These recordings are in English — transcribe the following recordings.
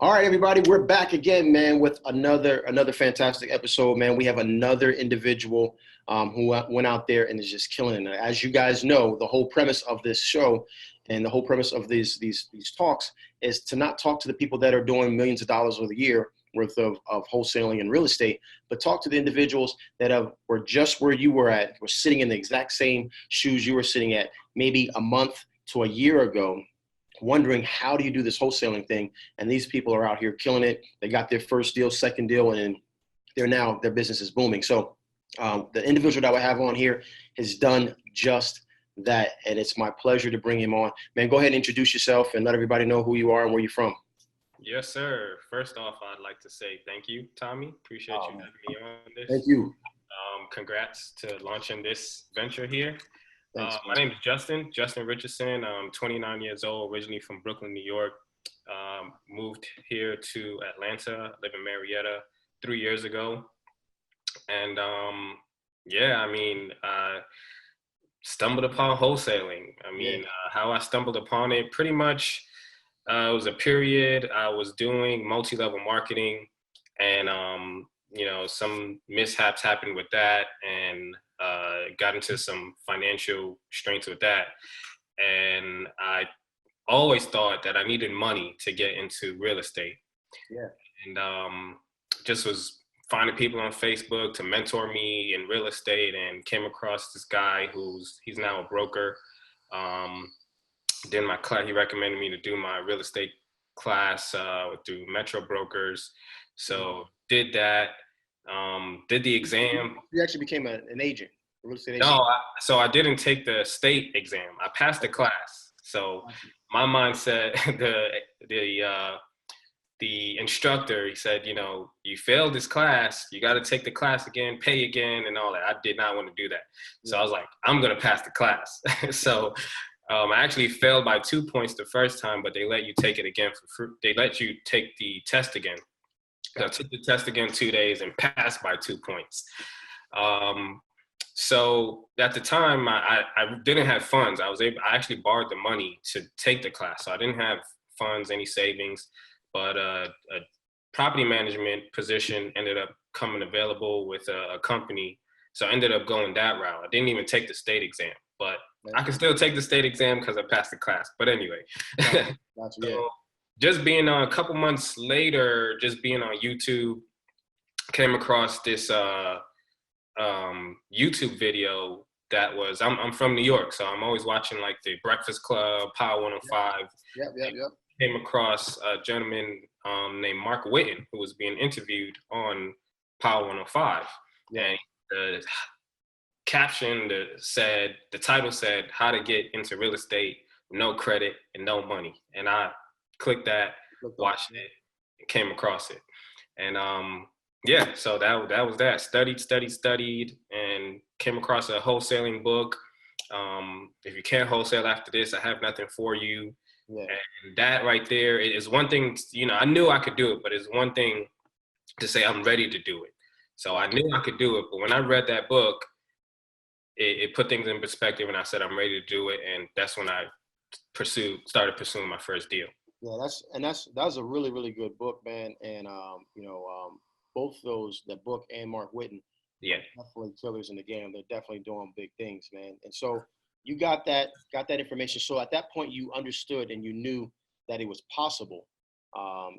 All right, everybody, we're back again, man, with another fantastic episode, man. We have another individual who went out there and is just killing it. As you guys know, the whole premise of this show and the whole premise of these talks is to not talk to the people that are doing millions of dollars a year worth of wholesaling and real estate, but talk to the individuals that were just where you were at, were sitting in the exact same shoes you were sitting at maybe a month to a year ago, wondering how do you do this wholesaling thing. And these people are out here killing it. They got their first deal, second deal, and their business is booming. So the individual that I have on here has done just that, and it's my pleasure to bring him on. Man, go ahead and introduce yourself and let everybody know who you are and where you're from. Yes, sir. First off, I'd like to say thank you, Tommy. Appreciate you having me on this. Thank you. Congrats to launching this venture here. My name is Justin Richardson. I'm 29 years old, originally from Brooklyn, New York. Moved here to Atlanta, live in Marietta 3 years ago. And I stumbled upon wholesaling. How I stumbled upon it, pretty much, it was a period I was doing multi-level marketing, and some mishaps happened with that, and got into some financial strains with that. And I always thought that I needed money to get into real estate. Yeah. And just was finding people on Facebook to mentor me in real estate, and came across this guy he's now a broker. Then he recommended me to do my real estate class through Metro Brokers. So did that, did the exam. You actually became an agent, a real estate agent? No, so I didn't take the state exam. I passed the class. So my mindset, the instructor, he said, you failed this class, you got to take the class again, pay again, and all that. I did not want to do that. So I was like, I'm going to pass the class. So I actually failed by 2 points the first time, but they let you take it again for free. They let you take the test again. So I took the test again 2 days and passed by 2 points. So at the time, I didn't have funds. I actually borrowed the money to take the class. So I didn't have funds, any savings, but a property management position ended up coming available with a company. So I ended up going that route. I didn't even take the state exam, but I can still take the state exam because I passed the class. But anyway, so just being on a couple months later, just being on YouTube, came across this YouTube video that was, I'm from New York, so I'm always watching like the Breakfast Club, Power 105. Yep. Came across a gentleman named Mark Whitten, who was being interviewed on Power 105. And the caption the title said, "How to Get into Real Estate with No Credit and No Money." And I clicked that, watched it, and came across it. And so that was that. Studied, and came across a wholesaling book. If you can't wholesale after this, I have nothing for you. Yeah. And that right there is one thing, I knew I could do it, but it's one thing to say I'm ready to do it. So I knew I could do it, but when I read that book, it put things in perspective, and I said I'm ready to do it, and that's when I started pursuing my first deal. Yeah, that's a really, really good book, man. And both those, that book and Mark Whitten, definitely killers in the game. They're definitely doing big things, man. And so you got that information. So at that point, you understood and you knew that it was possible.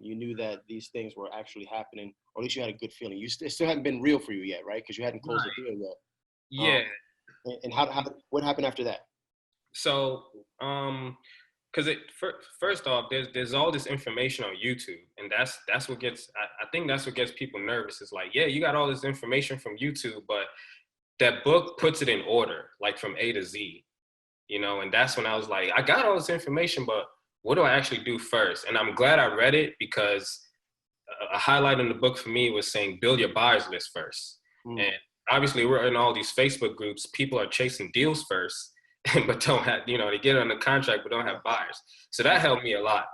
You knew that these things were actually happening, or at least you had a good feeling. It still hadn't been real for you yet, right? Because you hadn't closed the deal yet. Yeah. And what happened after that? So, because first off, there's all this information on YouTube, and that's what gets, I think that's what gets people nervous. Is like, yeah, you got all this information from YouTube, but that book puts it in order, like from A to Z, and that's when I was like, I got all this information, but what do I actually do first? And I'm glad I read it, because a highlight in the book for me was saying, build your buyers list first. And obviously we're in all these Facebook groups, people are chasing deals first, but don't have, they get on the contract, but don't have buyers. So that helped me a lot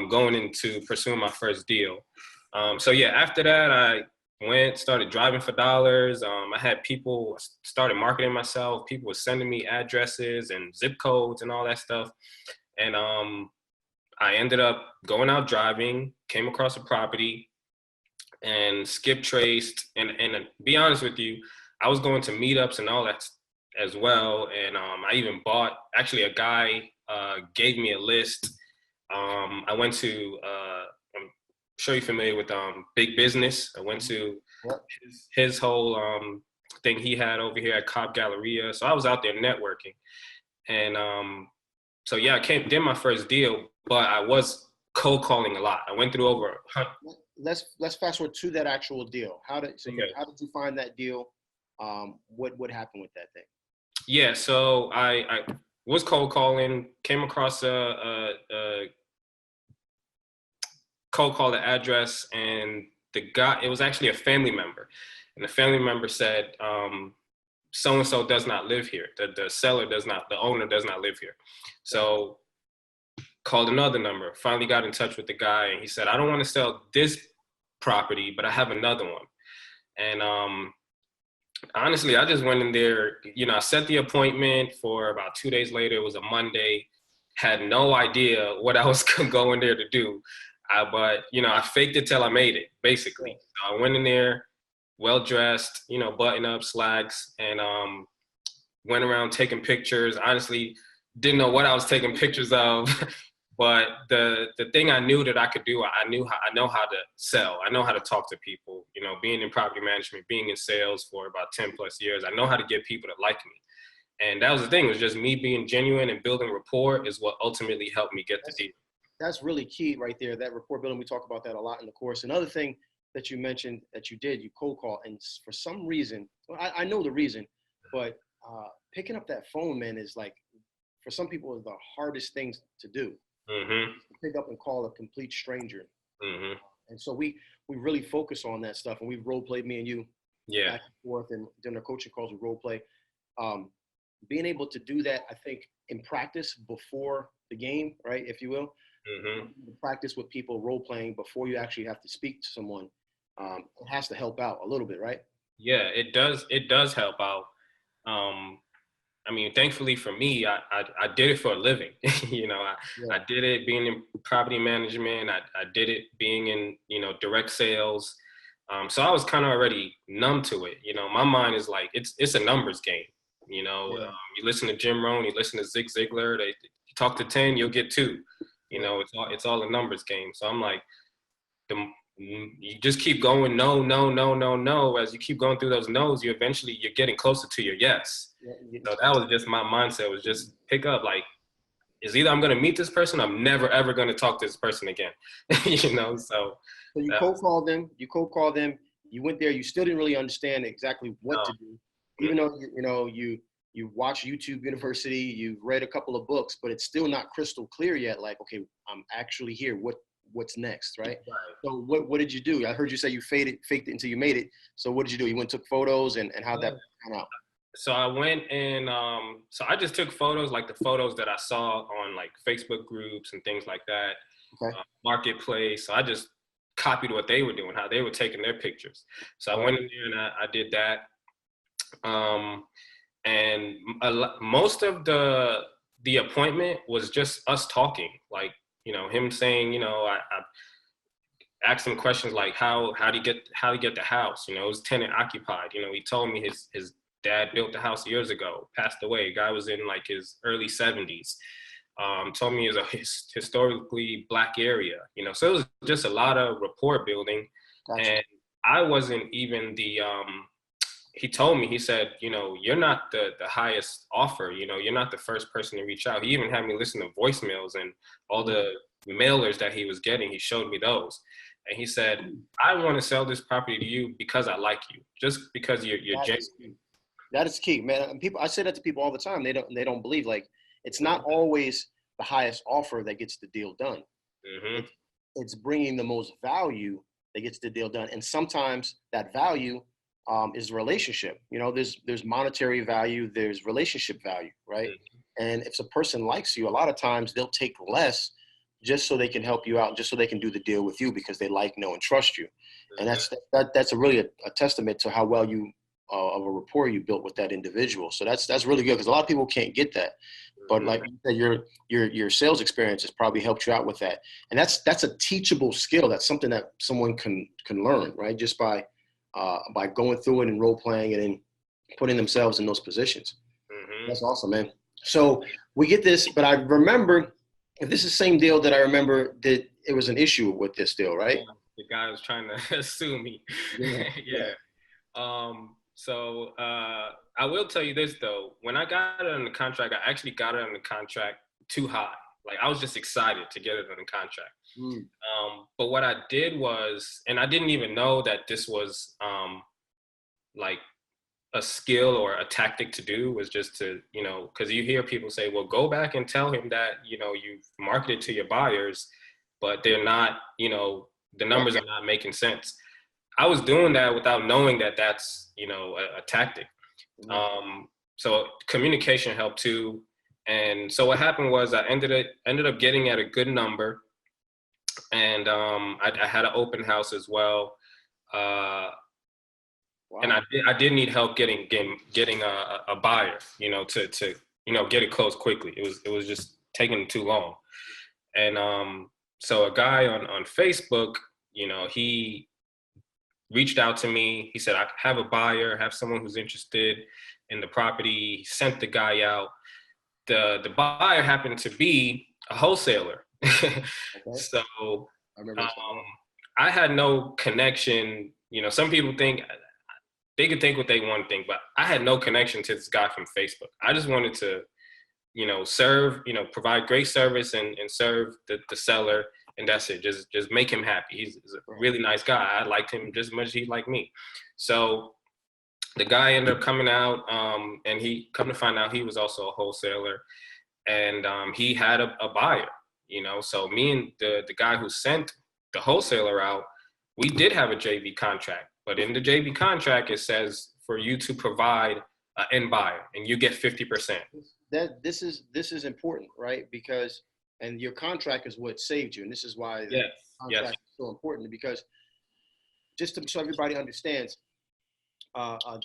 going into pursuing my first deal. After that, I started driving for dollars. I had people, started marketing myself. People were sending me addresses and zip codes and all that stuff. And I ended up going out driving, came across a property, and skip traced. And to be honest with you, I was going to meetups and all that as well. And I even bought, actually, a guy gave me a list. I went to, I'm sure you're familiar with Big Business. I went to his whole thing he had over here at Cobb Galleria. So I was out there networking. And so yeah, did my first deal, but I was cold calling a lot. I went through over. Let's fast forward to that actual deal. How did you find that deal? What happened with that thing? Yeah, so I was cold calling, came across a cold call address, and the guy, it was actually a family member, and the family member said, so-and-so does not live here. The seller does not, the owner does not live here. So called another number, finally got in touch with the guy, and he said, I don't want to sell this property, but I have another one. And honestly, I just went in there, I set the appointment for about 2 days later. It was a Monday, had no idea what I was going there to do. But I faked it till I made it, basically. So I went in there, well-dressed, button up, slacks, and went around taking pictures. Honestly, didn't know what I was taking pictures of, but the thing I knew that I could do, I know how to sell. I know how to talk to people. Being in property management, being in sales for about 10 plus years, I know how to get people to like me. And that was the thing. It was just me being genuine and building rapport is what ultimately helped me get the deal. That's really key right there. That rapport building, we talk about that a lot in the course. Another thing that you mentioned that you did, you cold call, and for some reason, I know the reason, but picking up that phone, man, is like, for some people, is the hardest things to do. Mm-hmm. Pick up and call a complete stranger. Mm-hmm. And so we really focus on that stuff, and we've role played, me and you, back and forth, and during our coaching calls, we role play. Being able to do that, I think, in practice before the game, right, if you will, practice with people role playing before you actually have to speak to someone, it has to help out a little bit, right? Yeah, it does. It does help out. I mean, thankfully for me, I did it for a living. I did it being in property management. I did it being in, direct sales. So I was kind of already numb to it. My mind is like, it's a numbers game. You listen to Jim Rohn, you listen to Zig Ziglar, you talk to 10, you'll get 2. It's all a numbers game. So I'm like, you just keep going, no, no, no, no, no. As you keep going through those no's, you're getting closer to your yes. So that was just my mindset, was just pick up, like, is either I'm going to meet this person, I'm never, ever going to talk to this person again. So you cold called them, you went there, you still didn't really understand exactly what to do. Even though, you watch YouTube University, you've read a couple of books, but it's still not crystal clear yet. Like, okay, I'm actually here. What's next, right? So what did you do? I heard you say you faked it until you made it. So what did you do? You went and took photos, and how'd that come out? So I went and so I just took photos, like the photos that I saw on like Facebook groups and things like that, Marketplace. So I just copied what they were doing, how they were taking their pictures. So I went in there and I did that. And most of the appointment was just us talking, like, him saying, I asked him questions like how do you get the house? It was tenant occupied. He told me his dad built the house years ago, passed away. Guy was in like his early 70s. Told me it was a historically Black area. So it was just a lot of rapport building. Gotcha. And I wasn't even he told me, he said, you're not the highest offer, you're not the first person to reach out. He even had me listen to voicemails and all the mailers that he was getting. He showed me those. And he said, I want to sell this property to you because I like you, just because you're genuine. That is key, man. And I say that to people all the time. They don't believe, like, it's not always the highest offer that gets the deal done. Mm-hmm. It's bringing the most value that gets the deal done. And sometimes that value is relationship. There's monetary value, there's relationship value, right? Mm-hmm. And if a person likes you, a lot of times they'll take less just so they can help you out, just so they can do the deal with you because they like, know, and trust you. Mm-hmm. And that's really a testament to how well you of a rapport you built with that individual. So that's really good, because a lot of people can't get that. Mm-hmm. But like you said, your sales experience has probably helped you out with that. And that's a teachable skill. That's something that someone can learn, right? Just by going through it and role playing and then putting themselves in those positions. Mm-hmm. That's awesome, man. So we get this, but I remember, if this is the same deal that I remember that it was an issue with this deal, right? Yeah, the guy was trying to sue me. Yeah. Yeah. So I will tell you this though. When I got it on the contract, I actually got it on the contract too high. Like I was just excited to get it on the contract. But what I did was, and I didn't even know that this was like a skill or a tactic to do, was just to, because you hear people say, well, go back and tell him that, you've marketed to your buyers, but they're not, the numbers are not making sense. I was doing that without knowing that that's, a tactic. So communication helped too. And so what happened was I ended up getting at a good number. And I had an open house as well. And I did need help getting a buyer, to get it closed quickly. It was just taking too long. And so a guy on Facebook, he reached out to me. He said, I have a buyer, have someone who's interested in the property. He sent the guy out. The buyer happened to be a wholesaler. Okay. So I had no connection. Some people think they could think what they want to think, but I had no connection to this guy from Facebook. I just wanted to, serve, provide great service and serve the seller. And that's it. Just make him happy. He's a really nice guy. I liked him just as much as he liked me. So the guy ended up coming out, and he come to find out he was also a wholesaler, and he had a buyer. So me and the guy who sent the wholesaler out, we did have a JV contract. But in the JV contract, it says for you to provide an end buyer, and you get 50%. This is important, right? Because and your contract is what saved you, and this is why the contract is so important. Because just so everybody understands,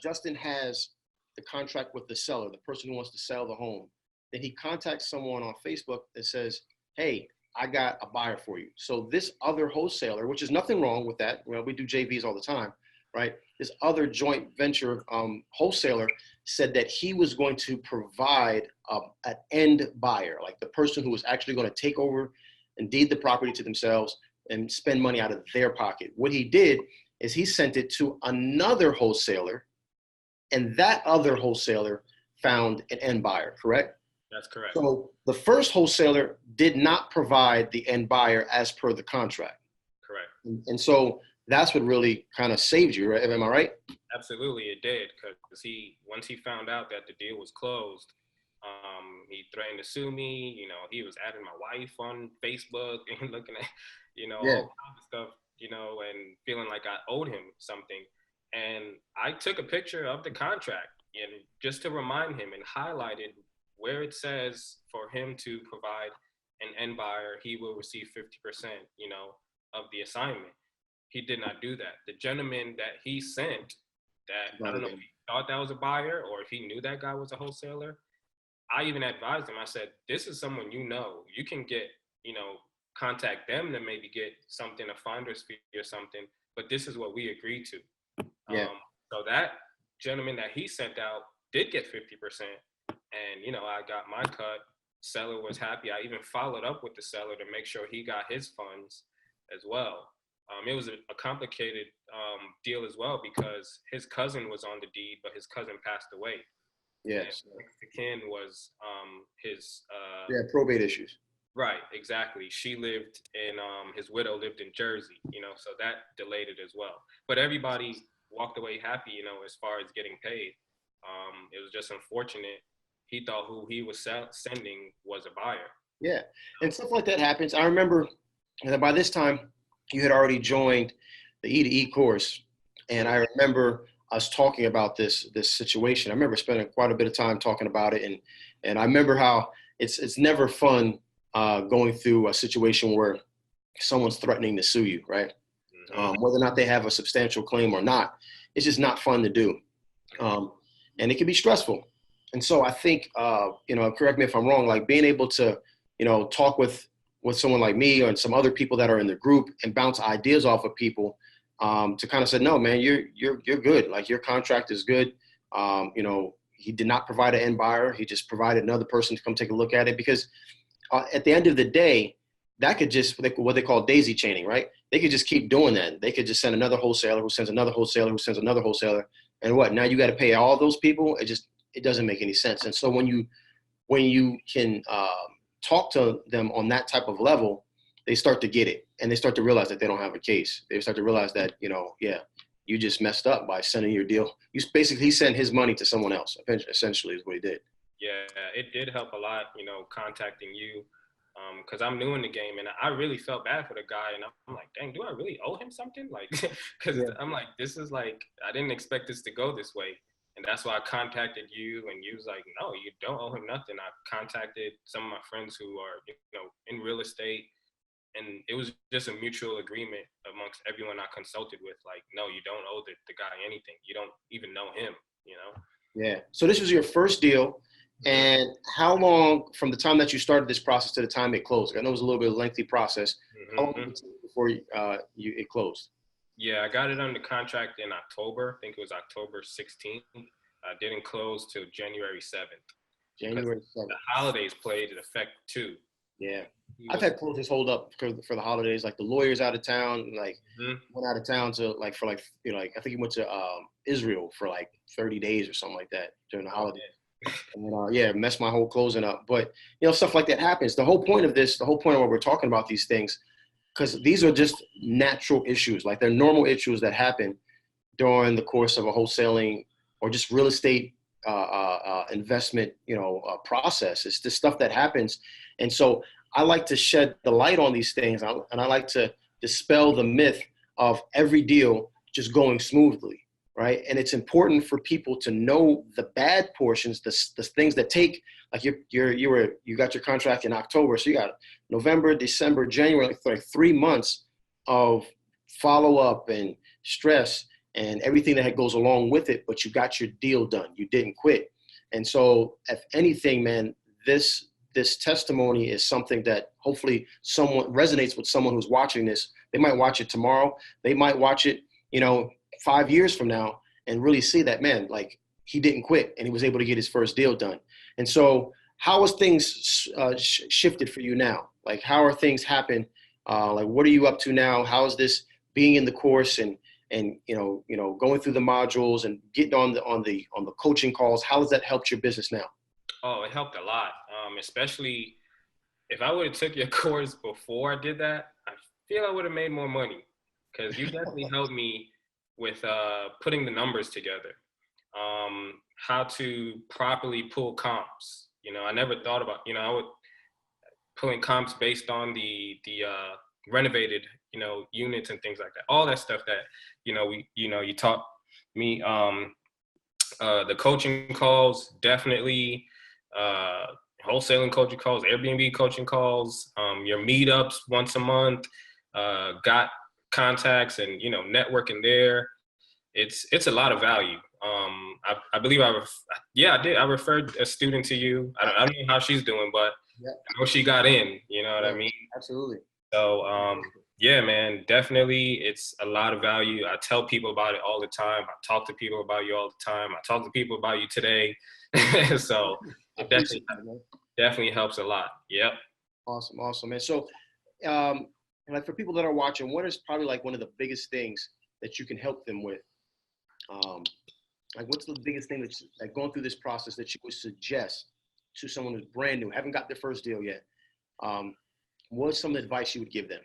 Justin has the contract with the seller, the person who wants to sell the home. Then he contacts someone on Facebook that says, "Hey, I got a buyer for you." So this other wholesaler, which is nothing wrong with that. Well, we do JVs all the time, right? This other joint venture wholesaler said that he was going to provide an end buyer, like the person who was actually going to take over and deed the property to themselves and spend money out of their pocket. What he did is he sent it to another wholesaler, and that other wholesaler found an end buyer, correct? That's correct. So the first wholesaler did not provide the end buyer as per the contract. Correct. And so that's what really kind of saved you, right? Am I right? Absolutely, it did. Because once he found out that the deal was closed, he threatened to sue me. He was adding my wife on Facebook and looking at, all kinds of stuff, and feeling like I owed him something. And I took a picture of the contract and just to remind him and highlighted where it says for him to provide an end buyer, he will receive 50%, of the assignment. He did not do that. The gentleman that he sent, that I don't know if he thought that was a buyer or if he knew that guy was a wholesaler, I even advised him. I said, this is someone you can get, contact them to maybe get something, a finder's fee or something, but this is what we agreed to. So that gentleman that he sent out did get 50%. And, I got my cut. Seller was happy. I even followed up with the seller to make sure he got his funds as well. It was a complicated deal as well because his cousin was on the deed, but his cousin passed away. Yes. Next to kin was his... probate issues. Right, exactly. She lived in, his widow lived in Jersey, so that delayed it as well. But everybody walked away happy, as far as getting paid. It was just unfortunate. He thought who he was sending was a buyer. Yeah, and stuff like that happens. I remember that by this time, you had already joined the E2E course. And I remember us talking about this situation. I remember spending quite a bit of time talking about it. And I remember how it's never fun going through a situation where someone's threatening to sue you, right? Whether or not they have a substantial claim or not, it's just not fun to do. And it can be stressful. And so I think, correct me if I'm wrong, like being able to, talk with someone like me or some other people that are in the group and bounce ideas off of people, to kind of say, no, man, you're good. Like your contract is good. He did not provide an end buyer. He just provided another person to come take a look at it because at the end of the day, that could just what they call daisy chaining, right? They could just keep doing that. They could just send another wholesaler who sends another wholesaler who sends another wholesaler, and what? Now you got to pay all those people. It doesn't make any sense. And so when you can talk to them on that type of level, they start to get it, and they start to realize that they don't have a case. They start to realize that yeah, you just messed up by sending your deal. You basically sent his money to someone else. Essentially, is what he did. Yeah, it did help a lot, contacting you, because I'm new in the game, and I really felt bad for the guy, and I'm like, dang, do I really owe him something? Like, because Yeah. I'm like, this is like, I didn't expect this to go this way, and that's why I contacted you, and you was like, no, you don't owe him nothing. I contacted some of my friends who are, in real estate, and it was just a mutual agreement amongst everyone I consulted with, like, no, you don't owe the guy anything. You don't even know him. Yeah. So this was your first deal. And how long from the time that you started this process to the time it closed? I know it was a little bit of a lengthy process. How long did it take before it closed? Yeah, I got it under contract in October. I think it was October 16th. I didn't close till January 7th. January The 7th. holidays played an effect too. Yeah. I've had closings hold up for the holidays. Like the lawyer's out of town, like went out of town to like I think he went to Israel for like 30 days or something like that during the holidays. And yeah, messed my whole closing up. But stuff like that happens. The whole point of what we're talking about these things, because these are just natural issues. Like they're normal issues that happen during the course of a wholesaling or just real estate investment, process. It's the stuff that happens. And so I like to shed the light on these things, and I like to dispel the myth of every deal just going smoothly, right? And it's important for people to know the bad portions, the things that take, like you got your contract in October, so you got November, December, January, like 3 months of follow up and stress and everything that goes along with it, but you got your deal done. You didn't quit. And so if anything, man, this testimony is something that hopefully someone resonates with someone who's watching this. They might watch it tomorrow. They might watch it, 5 years from now and really see that, man, like he didn't quit and he was able to get his first deal done. And so how has things shifted for you now? Like how are things happen? Like what are you up to now? How is this being in the course and going through the modules and getting on the coaching calls? How has that helped your business now? Oh, it helped a lot. Especially if I would have took your course before I did that, I feel I would have made more money, because you definitely helped me with putting the numbers together, how to properly pull comps. I never thought about, I would pulling comps based on the renovated, units and things like that. All that stuff that, you taught me. The coaching calls, definitely, wholesaling coaching calls, Airbnb coaching calls, your meetups once a month, got contacts and, networking there. It's a lot of value. I believe I did. I referred a student to you. I don't know how she's doing, but Yeah. I know she got in, you know what I mean? Absolutely. So, yeah, man, definitely it's a lot of value. I tell people about it all the time. I talk to people about you all the time. I talk to people about you today. So it definitely helps a lot. Yep. Awesome. And so, and like for people that are watching, what is probably like one of the biggest things that you can help them with? Like what's the biggest thing that's like going through this process that you would suggest to someone who's brand new, haven't got their first deal yet? What's some advice you would give them?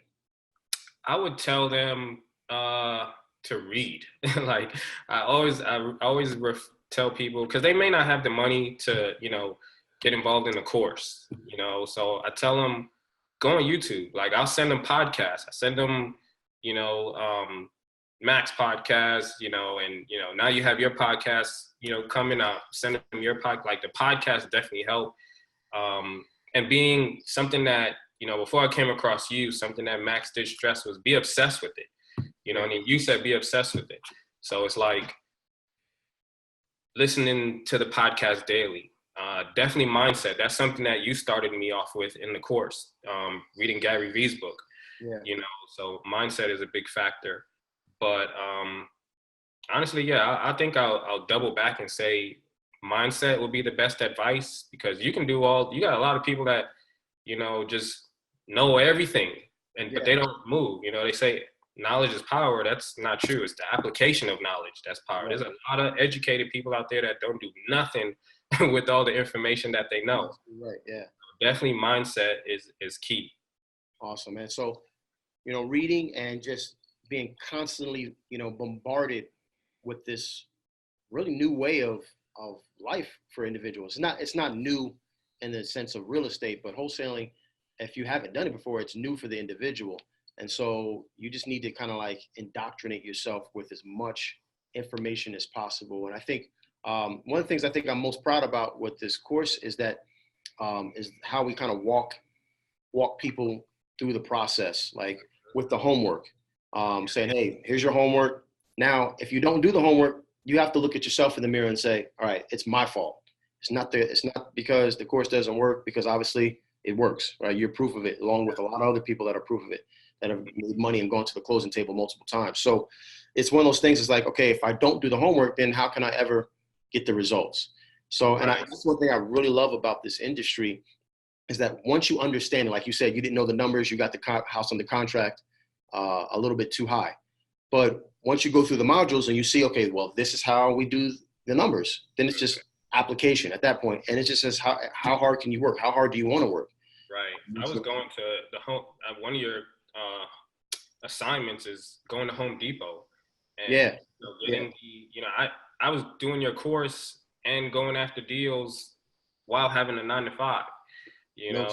I would tell them to read. Like I always tell people, because they may not have the money to, get involved in the course, So I tell them, go on YouTube. Like I'll send them podcasts. I send them, Max podcast, and now you have your podcast, coming out. Send them your podcast. Like the podcast definitely help. And being something that, before I came across you, something that Max did stress was be obsessed with it. And you said be obsessed with it. So it's like listening to the podcast daily, Definitely mindset. That's something that you started me off with in the course, reading Gary Vee's book. Yeah. You know, so mindset is a big factor. But honestly, yeah, I think I'll double back and say mindset will be the best advice, because you can do all. You got a lot of people that just know everything, but Yeah. they don't move. They say knowledge is power. That's not true. It's the application of knowledge that's power. Right. There's a lot of educated people out there that don't do nothing with all the information that they know. Right. Yeah. Definitely mindset is key. Awesome, man. So, reading and just being constantly, bombarded with this really new way of life for individuals. It's not new in the sense of real estate, but wholesaling, if you haven't done it before, it's new for the individual. And so you just need to kind of like indoctrinate yourself with as much information as possible. And I think one of the things I think I'm most proud about with this course is that is how we kind of walk people through the process, like with the homework, saying, hey, here's your homework. Now, if you don't do the homework, you have to look at yourself in the mirror and say, all right, it's my fault. It's not because the course doesn't work, because obviously it works, right? You're proof of it, along with a lot of other people that are proof of it, that have made money and gone to the closing table multiple times. So it's one of those things. It's like, okay, if I don't do the homework, then how can I ever get the results? So, and that's one thing I really love about this industry, is that once you understand it, like you said, you didn't know the numbers, you got the house under contract a little bit too high. But once you go through the modules and you see, okay, well, this is how we do the numbers, then it's just application at that point. And it just says, how hard can you work? How hard do you want to work? Right. I was going to the home, one of your assignments is going to Home Depot. And, yeah. Getting I was doing your course and going after deals while having a 9 to 5. And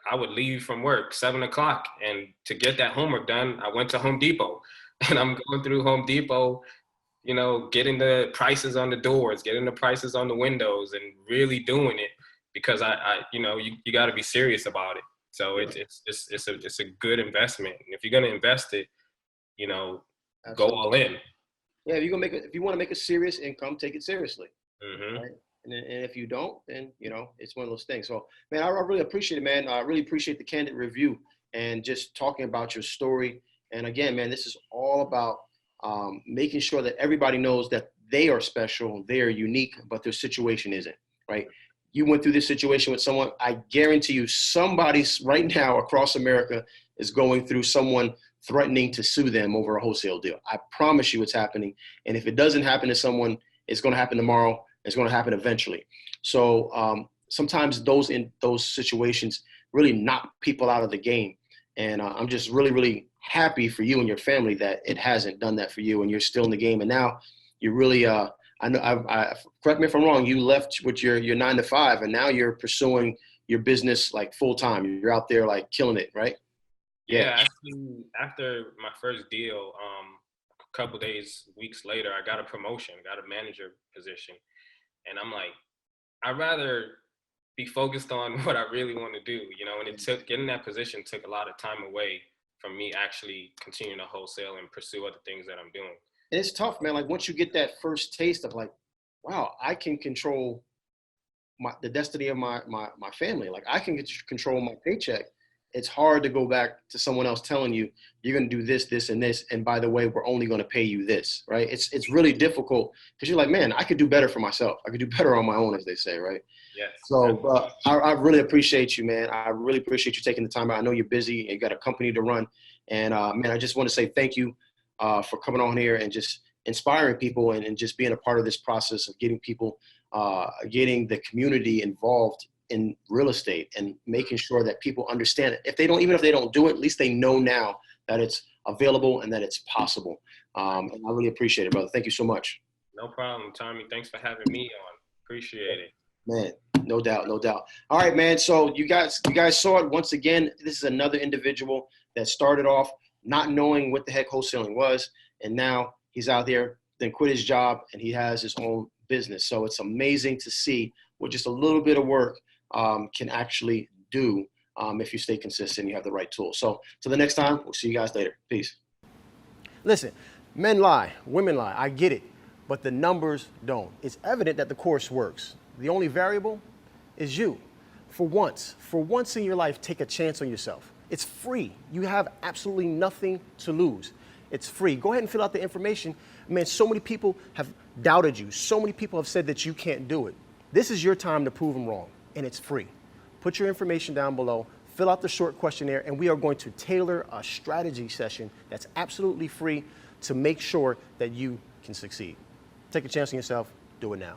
I would leave from work 7 o'clock, and to get that homework done, I went to Home Depot, and I'm going through Home Depot, getting the prices on the doors, getting the prices on the windows, and really doing it, because you got to be serious about it. So it's a good investment, and if you're gonna invest it, go all in. Yeah, if you want to make a serious income, take it seriously. Mm-hmm. Right? And if you don't, then it's one of those things. So, man, I really appreciate it, man. I really appreciate the candid review and just talking about your story. And again, man, this is all about making sure that everybody knows that they are special, they are unique, but their situation isn't. Right? You went through this situation with someone. I guarantee you, somebody right now across America is going through someone threatening to sue them over a wholesale deal. I promise you, it's happening. And if it doesn't happen to someone, it's going to happen tomorrow. It's going to happen eventually. So sometimes those situations really knock people out of the game. And I'm just really, really happy for you and your family that it hasn't done that for you, and you're still in the game. And now you're really, I know, correct me if I'm wrong, you left with your 9 to 5, and now you're pursuing your business like full time. You're out there like killing it, right? Yeah. Actually, after my first deal, a couple days, weeks later, I got a promotion, got a manager position. And I'm like, I'd rather be focused on what I really want to do, and getting that position took a lot of time away from me actually continuing to wholesale and pursue other things that I'm doing. And it's tough, man. Like once you get that first taste of like, wow, I can control the destiny of my family. Like I can control my paycheck. It's hard to go back to someone else telling you you're going to do this, this, and this. And by the way, we're only going to pay you this, right? It's really difficult because you're like, man, I could do better for myself. I could do better on my own, as they say, right? Yes. So I really appreciate you, man. I really appreciate you taking the time out. I know you're busy and you got a company to run. And man, I just want to say thank you for coming on here and just inspiring people and just being a part of this process of getting people, getting the community involved in real estate and making sure that people understand it. Even if they don't do it, at least they know now that it's available and that it's possible. And I really appreciate it, brother. Thank you so much. No problem, Tommy. Thanks for having me on. Appreciate it. Man, no doubt, no doubt. All right, man. So you guys saw it once again. This is another individual that started off not knowing what the heck wholesaling was, and now he's out there, then quit his job, and he has his own business. So it's amazing to see what just a little bit of work can actually do if you stay consistent and you have the right tools. So till the next time, we'll see you guys later. Peace. Listen, men lie, women lie. I get it. but the numbers don't. It's evident that the course works. The only variable is you. For once in your life, take a chance on yourself. It's free. You have absolutely nothing to lose. It's free. Go ahead and fill out the information. Man, so many people have doubted you. So many people have said that you can't do it. This is your time to prove them wrong, and it's free. Put your information down below, fill out the short questionnaire, and we are going to tailor a strategy session that's absolutely free to make sure that you can succeed. Take a chance on yourself. Do it now.